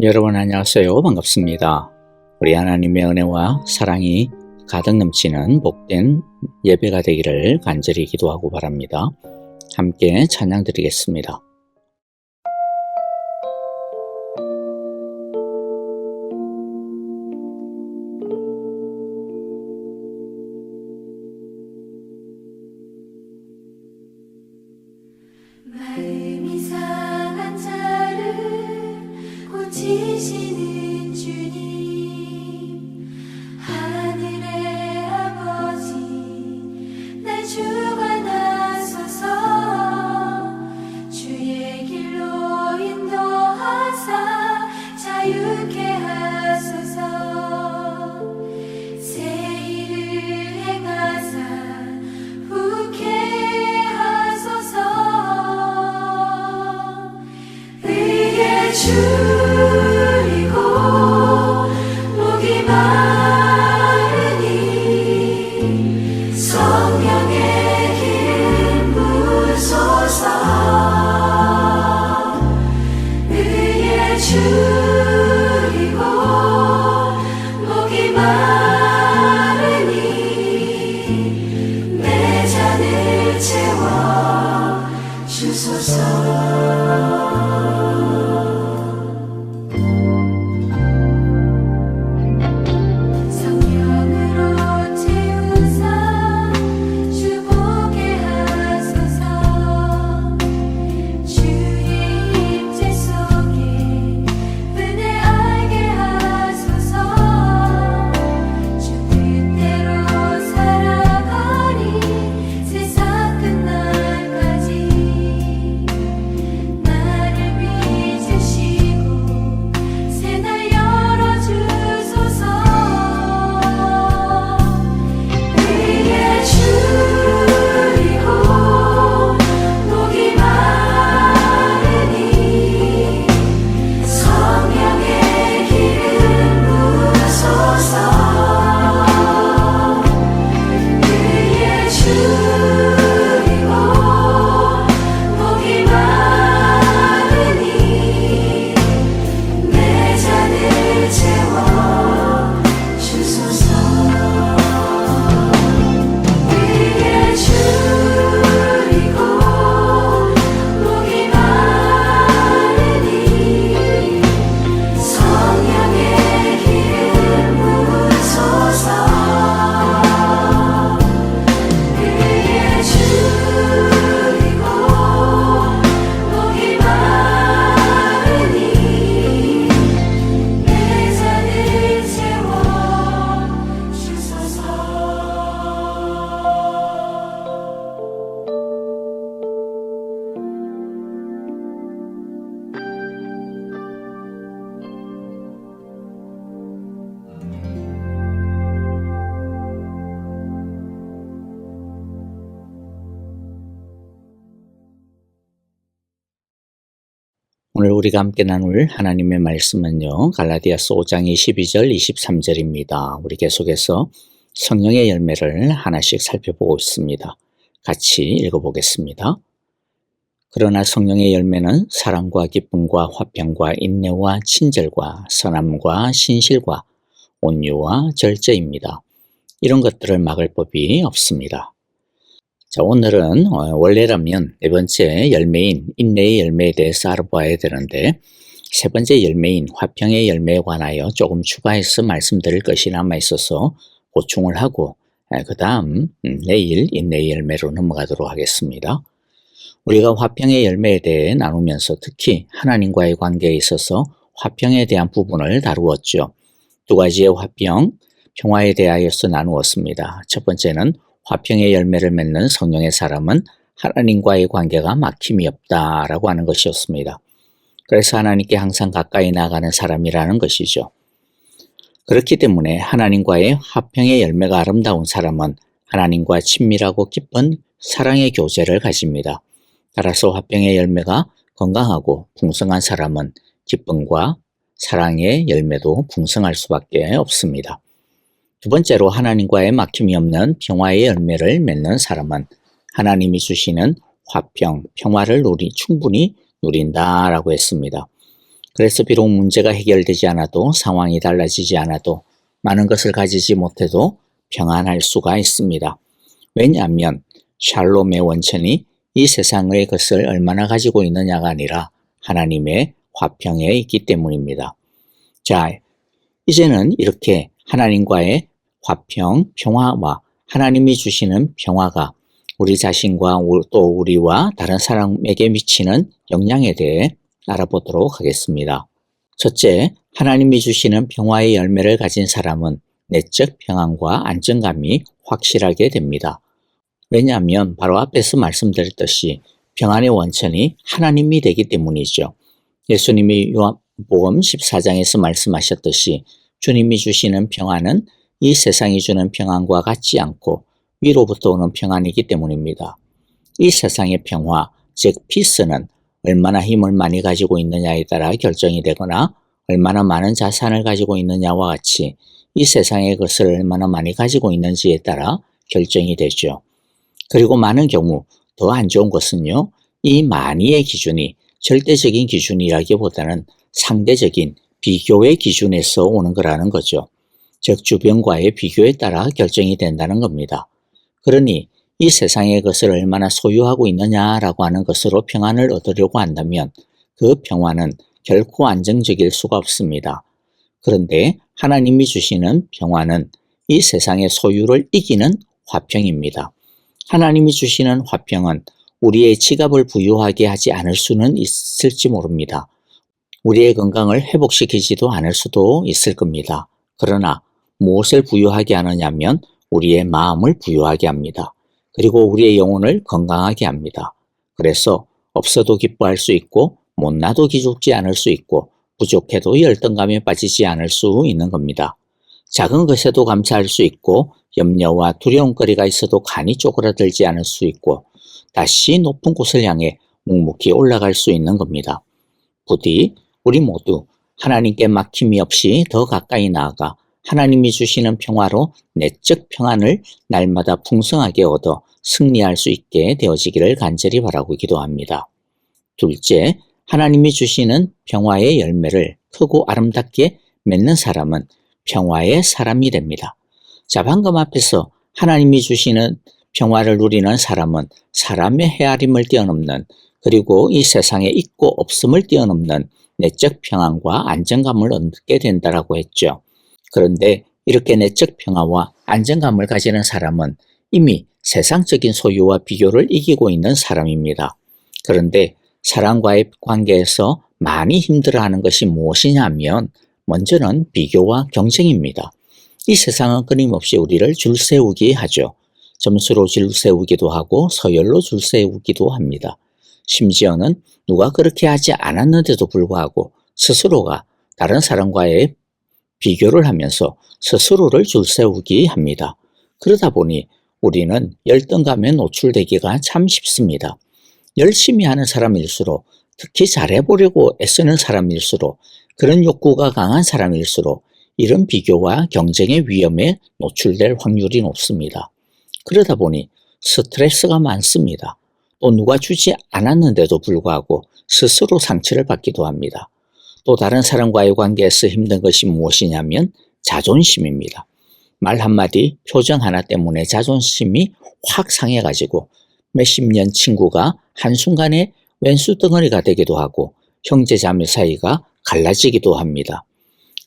여러분 안녕하세요. 반갑습니다. 우리 하나님의 은혜와 사랑이 가득 넘치는 복된 예배가 되기를 간절히 기도하고 바랍니다. 함께 찬양 드리겠습니다. 마음이 상한 자를 고치시는 주님, 하늘의 아버지 날 주관하소서. 주의 길로 인도하사 자유케 하소서. 새 일을 행하사 후케 하소서. 의의 줄이고 목이 마르니 성령의 기름 부으소서. 의의 줄이고 목이 마르니 내 잔을 채워 주소서. 성령으로 채우사 주보게 하소서. 주의 임재 속에 은혜 알게 하소서. 주 뜻대로 살아가리 세상 끝날까지. 나를 빚으시고 새 날 열어주소서. 의의 줄이고 목이 마르니 성령의 기름 부으소서. 의의 줄이고 목이 마르니 내 잔을 채워 주소서. 의의 줄이고 목이 마르니 성령의 기름 부으소서. 의의 줄이고 목이 마르니 내 잔을 채워 주소서. 오늘 우리가 함께 나눌 하나님의 말씀은요, 갈라디아서 5장 22절 23절입니다. 우리 계속해서 성령의 열매를 하나씩 살펴보고 있습니다. 같이 읽어보겠습니다. 그러나 성령의 열매는 사랑과 기쁨과 화평과 인내와 친절과 선함과 신실과 온유와 절제입니다. 이런 것들을 막을 법이 없습니다. 자, 오늘은 원래라면 네 번째 열매인 인내의 열매에 대해서 알아봐야 되는데, 세 번째 열매인 화평의 열매에 관하여 조금 추가해서 말씀드릴 것이 남아있어서 보충을 하고, 그 다음 내일 인내의 열매로 넘어가도록 하겠습니다. 우리가 화평의 열매에 대해 나누면서 특히 하나님과의 관계에 있어서 화평에 대한 부분을 다루었죠. 두 가지의 화평, 평화에 대하여서 나누었습니다. 첫 번째는 화평의 열매를 맺는 성령의 사람은 하나님과의 관계가 막힘이 없다라고 하는 것이었습니다. 그래서 하나님께 항상 가까이 나가는 사람이라는 것이죠. 그렇기 때문에 하나님과의 화평의 열매가 아름다운 사람은 하나님과 친밀하고 깊은 사랑의 교제를 가집니다. 따라서 화평의 열매가 건강하고 풍성한 사람은 기쁨과 사랑의 열매도 풍성할 수밖에 없습니다. 두 번째로 하나님과의 막힘이 없는 평화의 열매를 맺는 사람은 하나님이 주시는 화평, 평화를 충분히 누린다라고 했습니다. 그래서 비록 문제가 해결되지 않아도 상황이 달라지지 않아도 많은 것을 가지지 못해도 평안할 수가 있습니다. 왜냐하면 샬롬의 원천이 이 세상의 것을 얼마나 가지고 있느냐가 아니라 하나님의 화평에 있기 때문입니다. 자, 이제는 이렇게 하나님과의 화평, 평화와 하나님이 주시는 평화가 우리 자신과 또 우리와 다른 사람에게 미치는 영향에 대해 알아보도록 하겠습니다. 첫째, 하나님이 주시는 평화의 열매를 가진 사람은 내적 평안과 안정감이 확실하게 됩니다. 왜냐하면 바로 앞에서 말씀드렸듯이 평안의 원천이 하나님이 되기 때문이죠. 예수님이 요한복음 14장에서 말씀하셨듯이 주님이 주시는 평안은 이 세상이 주는 평안과 같지 않고 위로부터 오는 평안이기 때문입니다. 이 세상의 평화, 즉 피스는 얼마나 힘을 많이 가지고 있느냐에 따라 결정이 되거나 얼마나 많은 자산을 가지고 있느냐와 같이 이 세상의 것을 얼마나 많이 가지고 있는지에 따라 결정이 되죠. 그리고 많은 경우 더 안 좋은 것은요, 이 많이의 기준이 절대적인 기준이라기보다는 상대적인 비교의 기준에서 오는 거라는 거죠. 즉 주변과의 비교에 따라 결정이 된다는 겁니다. 그러니 이 세상의 것을 얼마나 소유하고 있느냐라고 하는 것으로 평안을 얻으려고 한다면 그 평안은 결코 안정적일 수가 없습니다. 그런데 하나님이 주시는 평안은 이 세상의 소유를 이기는 화평입니다. 하나님이 주시는 화평은 우리의 지갑을 부유하게 하지 않을 수는 있을지 모릅니다. 우리의 건강을 회복시키지도 않을 수도 있을 겁니다. 그러나 무엇을 부유하게 하느냐면 우리의 마음을 부유하게 합니다. 그리고 우리의 영혼을 건강하게 합니다. 그래서 없어도 기뻐할 수 있고 못나도 기죽지 않을 수 있고 부족해도 열등감에 빠지지 않을 수 있는 겁니다. 작은 것에도 감사할 수 있고 염려와 두려움거리가 있어도 간이 쪼그라들지 않을 수 있고 다시 높은 곳을 향해 묵묵히 올라갈 수 있는 겁니다. 부디 우리 모두 하나님께 막힘이 없이 더 가까이 나아가 하나님이 주시는 평화로 내적 평안을 날마다 풍성하게 얻어 승리할 수 있게 되어지기를 간절히 바라고 기도합니다. 둘째, 하나님이 주시는 평화의 열매를 크고 아름답게 맺는 사람은 평화의 사람이 됩니다. 자, 방금 앞에서 하나님이 주시는 평화를 누리는 사람은 사람의 헤아림을 뛰어넘는 그리고 이 세상에 있고 없음을 뛰어넘는 내적 평안과 안정감을 얻게 된다라고 했죠. 그런데 이렇게 내적 평화와 안정감을 가지는 사람은 이미 세상적인 소유와 비교를 이기고 있는 사람입니다. 그런데 사람과의 관계에서 많이 힘들어하는 것이 무엇이냐 하면 먼저는 비교와 경쟁입니다. 이 세상은 끊임없이 우리를 줄세우게 하죠. 점수로 줄세우기도 하고 서열로 줄세우기도 합니다. 심지어는 누가 그렇게 하지 않았는데도 불구하고 스스로가 다른 사람과의 비교를 하면서 스스로를 줄세우게 합니다. 그러다 보니 우리는 열등감에 노출되기가 참 쉽습니다. 열심히 하는 사람일수록, 특히 잘해보려고 애쓰는 사람일수록, 그런 욕구가 강한 사람일수록 이런 비교와 경쟁의 위험에 노출될 확률이 높습니다. 그러다 보니 스트레스가 많습니다. 또 누가 주지 않았는데도 불구하고 스스로 상처를 받기도 합니다. 또 다른 사람과의 관계에서 힘든 것이 무엇이냐면 자존심입니다. 말 한마디, 표정 하나 때문에 자존심이 확 상해가지고 몇십 년 친구가 한순간에 왼수 덩어리가 되기도 하고 형제자매 사이가 갈라지기도 합니다.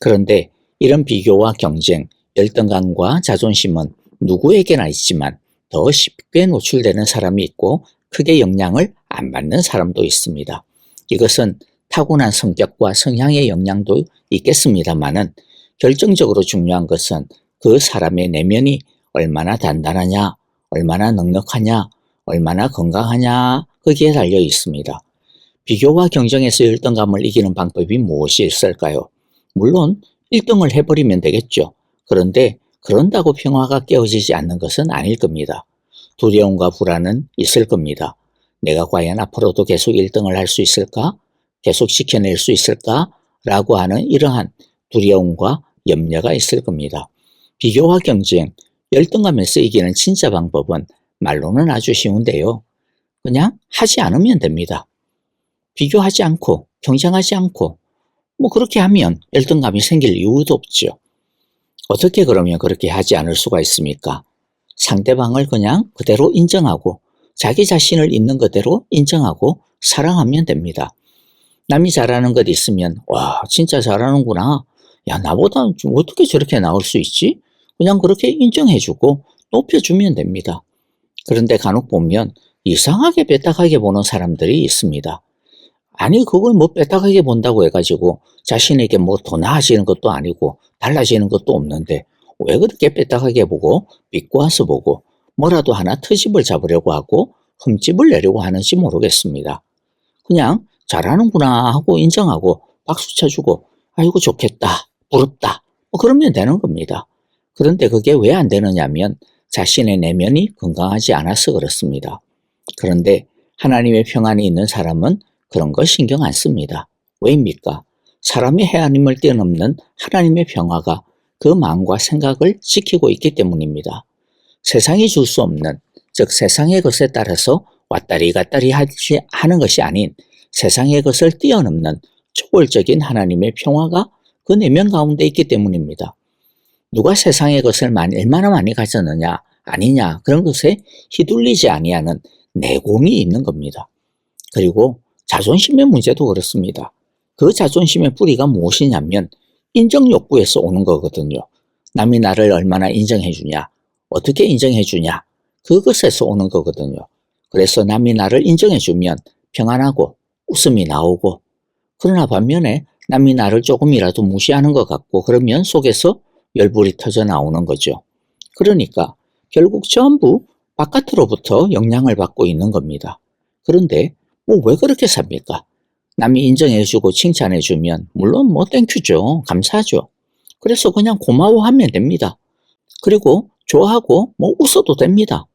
그런데 이런 비교와 경쟁, 열등감과 자존심은 누구에게나 있지만 더 쉽게 노출되는 사람이 있고 크게 영향을 안 받는 사람도 있습니다. 이것은 타고난 성격과 성향의 영향도 있겠습니다만은 결정적으로 중요한 것은 그 사람의 내면이 얼마나 단단하냐, 얼마나 넉넉하냐, 얼마나 건강하냐 거기에 달려 있습니다. 비교와 경쟁에서 열등감을 이기는 방법이 무엇이 있을까요? 물론 1등을 해버리면 되겠죠. 그런데 그런다고 평화가 깨어지지 않는 것은 아닐 겁니다. 두려움과 불안은 있을 겁니다. 내가 과연 앞으로도 계속 1등을 할 수 있을까? 계속 지켜낼 수 있을까? 라고 하는 이러한 두려움과 염려가 있을 겁니다. 비교와 경쟁, 열등감에서 이기는 진짜 방법은 말로는 아주 쉬운데요. 그냥 하지 않으면 됩니다. 비교하지 않고 경쟁하지 않고 뭐 그렇게 하면 열등감이 생길 이유도 없죠. 어떻게 그러면 그렇게 하지 않을 수가 있습니까? 상대방을 그냥 그대로 인정하고 자기 자신을 있는 그대로 인정하고 사랑하면 됩니다. 남이 잘하는 것 있으면 와 진짜 잘하는구나. 야 나보다 좀 어떻게 저렇게 나올 수 있지? 그냥 그렇게 인정해주고 높여주면 됩니다. 그런데 간혹 보면 이상하게 뼈다하게 보는 사람들이 있습니다. 아니 그걸 뭐 뼈다하게 본다고 해가지고 자신에게 뭐 더 나아지는 것도 아니고 달라지는 것도 없는데 왜 그렇게 뼈다하게 보고 비꼬아서 보고 뭐라도 하나 트집을 잡으려고 하고 흠집을 내려고 하는지 모르겠습니다. 그냥 잘하는구나 하고 인정하고 박수 쳐주고 아이고 좋겠다 부럽다 뭐 그러면 되는 겁니다. 그런데 그게 왜 안 되느냐면 자신의 내면이 건강하지 않아서 그렇습니다. 그런데 하나님의 평안이 있는 사람은 그런 거 신경 안 씁니다. 왜입니까? 사람이 하나님을 뛰어넘는 하나님의 평화가 그 마음과 생각을 지키고 있기 때문입니다. 세상이 줄 수 없는, 즉 세상의 것에 따라서 왔다리 갔다리 하는 것이 아닌 세상의 것을 뛰어넘는 초월적인 하나님의 평화가 그 내면 가운데 있기 때문입니다. 누가 세상의 것을 얼마나 많이 가졌느냐 아니냐 그런 것에 휘둘리지 아니하는 내공이 있는 겁니다. 그리고 자존심의 문제도 그렇습니다. 그 자존심의 뿌리가 무엇이냐면 인정 욕구에서 오는 거거든요. 남이 나를 얼마나 인정해 주냐, 어떻게 인정해 주냐, 그것에서 오는 거거든요. 그래서 남이 나를 인정해 주면 평안하고 웃음이 나오고, 그러나 반면에 남이 나를 조금이라도 무시하는 것 같고 그러면 속에서 열불이 터져 나오는 거죠. 그러니까 결국 전부 바깥으로부터 영향을 받고 있는 겁니다. 그런데 뭐 왜 그렇게 삽니까? 남이 인정해주고 칭찬해주면 물론 뭐 땡큐죠. 감사하죠. 그래서 그냥 고마워하면 됩니다. 그리고 좋아하고 뭐 웃어도 됩니다.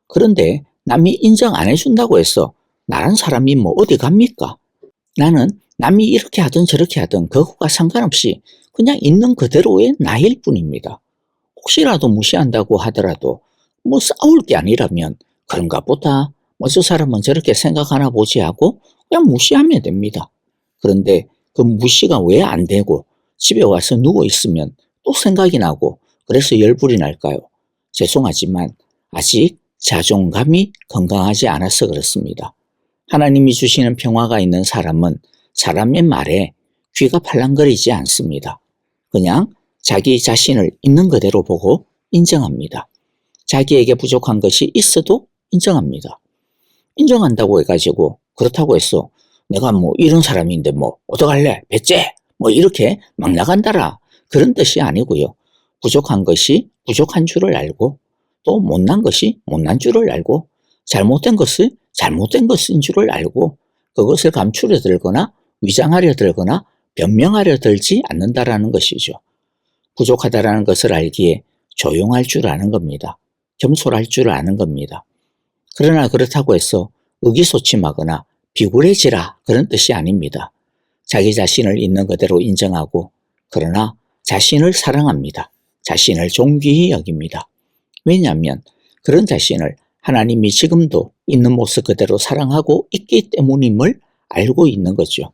그런데 남이 인정 안 해준다고 해서 나란 사람이 뭐 어디 갑니까? 나는 남이 이렇게 하든 저렇게 하든 그것과 상관없이 그냥 있는 그대로의 나일 뿐입니다. 혹시라도 무시한다고 하더라도 뭐 싸울 게 아니라면 그런가 보다 뭐 저 사람은 저렇게 생각하나 보지 하고 그냥 무시하면 됩니다. 그런데 그 무시가 왜 안 되고 집에 와서 누워 있으면 또 생각이 나고 그래서 열불이 날까요? 죄송하지만 아직 자존감이 건강하지 않아서 그렇습니다. 하나님이 주시는 평화가 있는 사람은 사람의 말에 귀가 팔랑거리지 않습니다. 그냥 자기 자신을 있는 그대로 보고 인정합니다. 자기에게 부족한 것이 있어도 인정합니다. 인정한다고 해가지고 그렇다고 해서 내가 뭐 이런 사람인데 뭐 어떡할래? 배째? 뭐 이렇게 막 나간다라 그런 뜻이 아니고요. 부족한 것이 부족한 줄을 알고 또 못난 것이 못난 줄을 알고 잘못된 것을 잘못된 것인 줄을 알고 그것을 감추려 들거나 위장하려 들거나 변명하려 들지 않는다라는 것이죠. 부족하다라는 것을 알기에 조용할 줄 아는 겁니다. 겸손할 줄 아는 겁니다. 그러나 그렇다고 해서 의기소침하거나 비굴해지라 그런 뜻이 아닙니다. 자기 자신을 있는 그대로 인정하고 그러나 자신을 사랑합니다. 자신을 존귀히 여깁니다. 왜냐하면 그런 자신을 하나님이 지금도 있는 모습 그대로 사랑하고 있기 때문임을 알고 있는 거죠.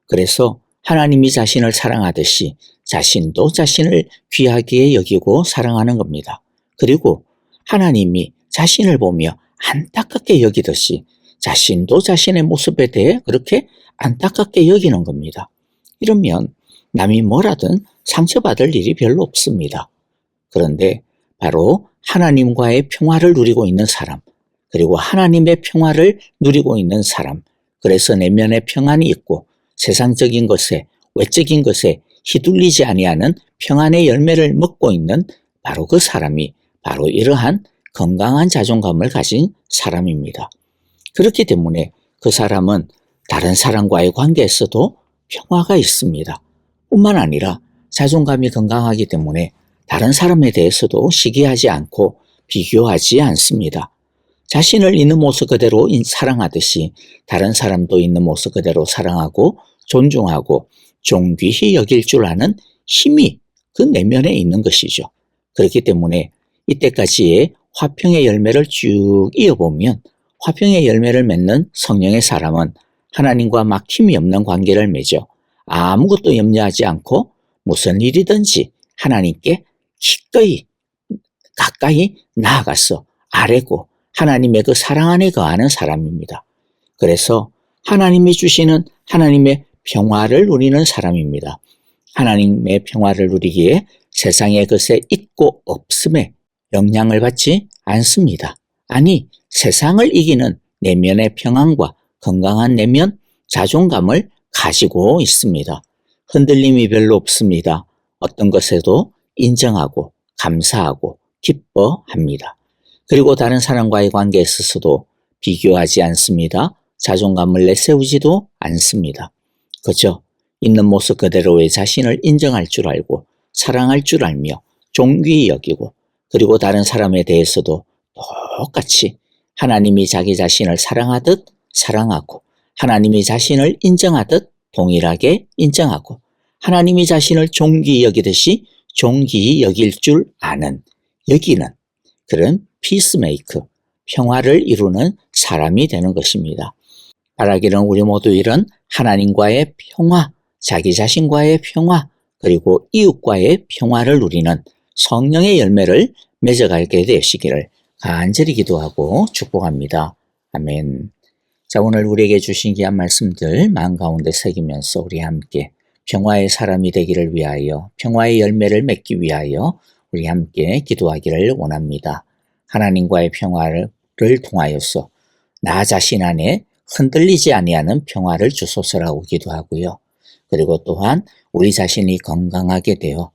그래서 하나님이 자신을 사랑하듯이 자신도 자신을 귀하게 여기고 사랑하는 겁니다. 그리고 하나님이 자신을 보며 안타깝게 여기듯이 자신도 자신의 모습에 대해 그렇게 안타깝게 여기는 겁니다. 이러면 남이 뭐라든 상처받을 일이 별로 없습니다. 그런데 바로 하나님과의 평화를 누리고 있는 사람, 그리고 하나님의 평화를 누리고 있는 사람, 그래서 내면에 평안이 있고 세상적인 것에 외적인 것에 휘둘리지 아니하는 평안의 열매를 먹고 있는 바로 그 사람이 바로 이러한 건강한 자존감을 가진 사람입니다. 그렇기 때문에 그 사람은 다른 사람과의 관계에서도 평화가 있습니다. 뿐만 아니라 자존감이 건강하기 때문에 다른 사람에 대해서도 시기하지 않고 비교하지 않습니다. 자신을 있는 모습 그대로 사랑하듯이 다른 사람도 있는 모습 그대로 사랑하고 존중하고 존귀히 여길 줄 아는 힘이 그 내면에 있는 것이죠. 그렇기 때문에 이때까지의 화평의 열매를 쭉 이어보면 화평의 열매를 맺는 성령의 사람은 하나님과 막힘이 없는 관계를 맺어 아무것도 염려하지 않고 무슨 일이든지 하나님께 기꺼이 가까이 나아가서 아뢰고 하나님의 그 사랑 안에 거하는 사람입니다. 그래서 하나님이 주시는 하나님의 평화를 누리는 사람입니다. 하나님의 평화를 누리기에 세상의 것에 있고 없음에 영향을 받지 않습니다. 아니, 세상을 이기는 내면의 평안과 건강한 내면, 자존감을 가지고 있습니다. 흔들림이 별로 없습니다. 어떤 것에도 인정하고 감사하고 기뻐합니다. 그리고 다른 사람과의 관계에 있어서도 비교하지 않습니다. 자존감을 내세우지도 않습니다. 그저 있는 모습 그대로의 자신을 인정할 줄 알고 사랑할 줄 알며 존귀히 여기고 그리고 다른 사람에 대해서도 똑같이 하나님이 자기 자신을 사랑하듯 사랑하고 하나님이 자신을 인정하듯 동일하게 인정하고 하나님이 자신을 존귀히 여기듯이 존귀히 여길 줄 아는 여기는 그런 피스메이커, 평화를 이루는 사람이 되는 것입니다. 바라기는 우리 모두 이런 하나님과의 평화, 자기 자신과의 평화, 그리고 이웃과의 평화를 누리는 성령의 열매를 맺어가게 되시기를 간절히 기도하고 축복합니다. 아멘. 자, 오늘 우리에게 주신 귀한 말씀들 마음 가운데 새기면서 우리 함께 평화의 사람이 되기를 위하여 평화의 열매를 맺기 위하여 우리 함께 기도하기를 원합니다. 하나님과의 평화를 통하여서 나 자신 안에 흔들리지 아니하는 평화를 주소서라고 기도하고요. 그리고 또한 우리 자신이 건강하게 되어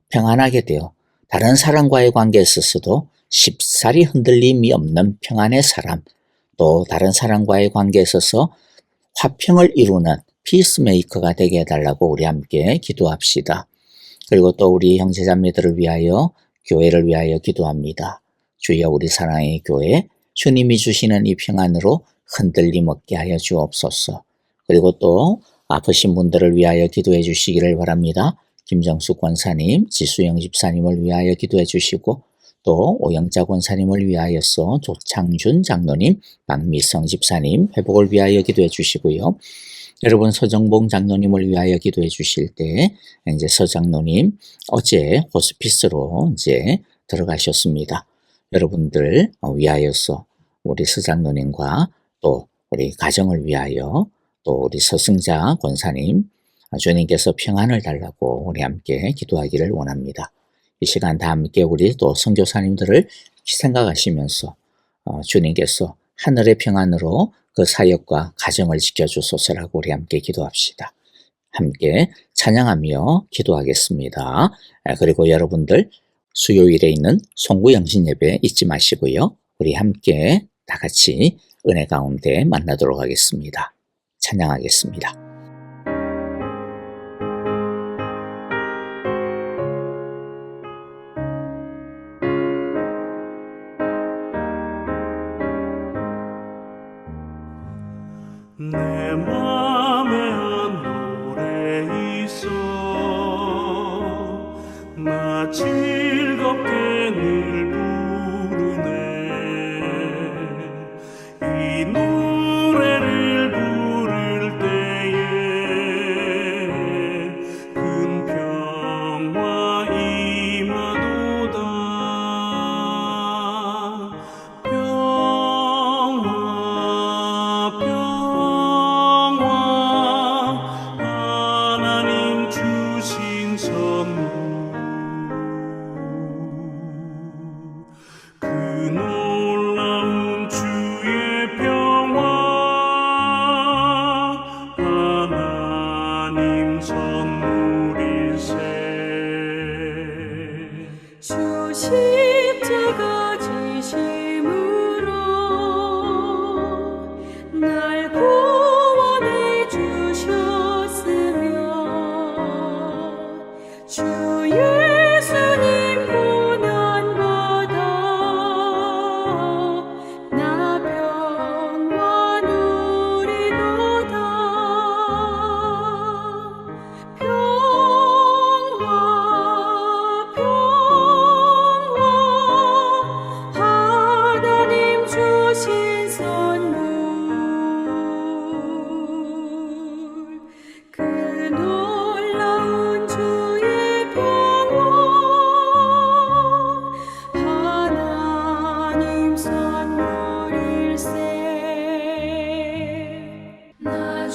평안하게 되어 다른 사람과의 관계에 있어서도 쉽사리 흔들림이 없는 평안의 사람, 또 다른 사람과의 관계에 있어서 화평을 이루는 피스메이커가 되게 해달라고 우리 함께 기도합시다. 그리고 또 우리 형제자매들을 위하여 교회를 위하여 기도합니다. 주여 우리 사랑의 교회 주님이 주시는 이 평안으로 흔들림 없게 하여 주옵소서. 그리고 또 아프신 분들을 위하여 기도해 주시기를 바랍니다. 김정숙 권사님, 지수영 집사님을 위하여 기도해 주시고 또 오영자 권사님을 위하여서 조창준 장로님, 박미성 집사님 회복을 위하여 기도해 주시고요. 여러분 서정봉 장로님을 위하여 기도해 주실 때 이제 서 장로님 어제 호스피스로 이제 들어가셨습니다. 여러분들 위하여서 우리 서 장로님과 또 우리 가정을 위하여 또 우리 서승자 권사님 주님께서 평안을 달라고 우리 함께 기도하기를 원합니다. 이 시간 다 함께 우리 또 선교사님들을 생각하시면서 주님께서 하늘의 평안으로 그 사역과 가정을 지켜주소서라고 우리 함께 기도합시다. 함께 찬양하며 기도하겠습니다. 그리고 여러분들 수요일에 있는 송구 영신 예배 잊지 마시고요. 우리 함께 다 같이 은혜 가운데 만나도록 하겠습니다. 찬양하겠습니다. 내 맘에 한 노래 있어 나 즐겁게 늘 부르네 이 노래를 부를 때에 큰 평화 임하도다 평화 하나님 주신 선물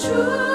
주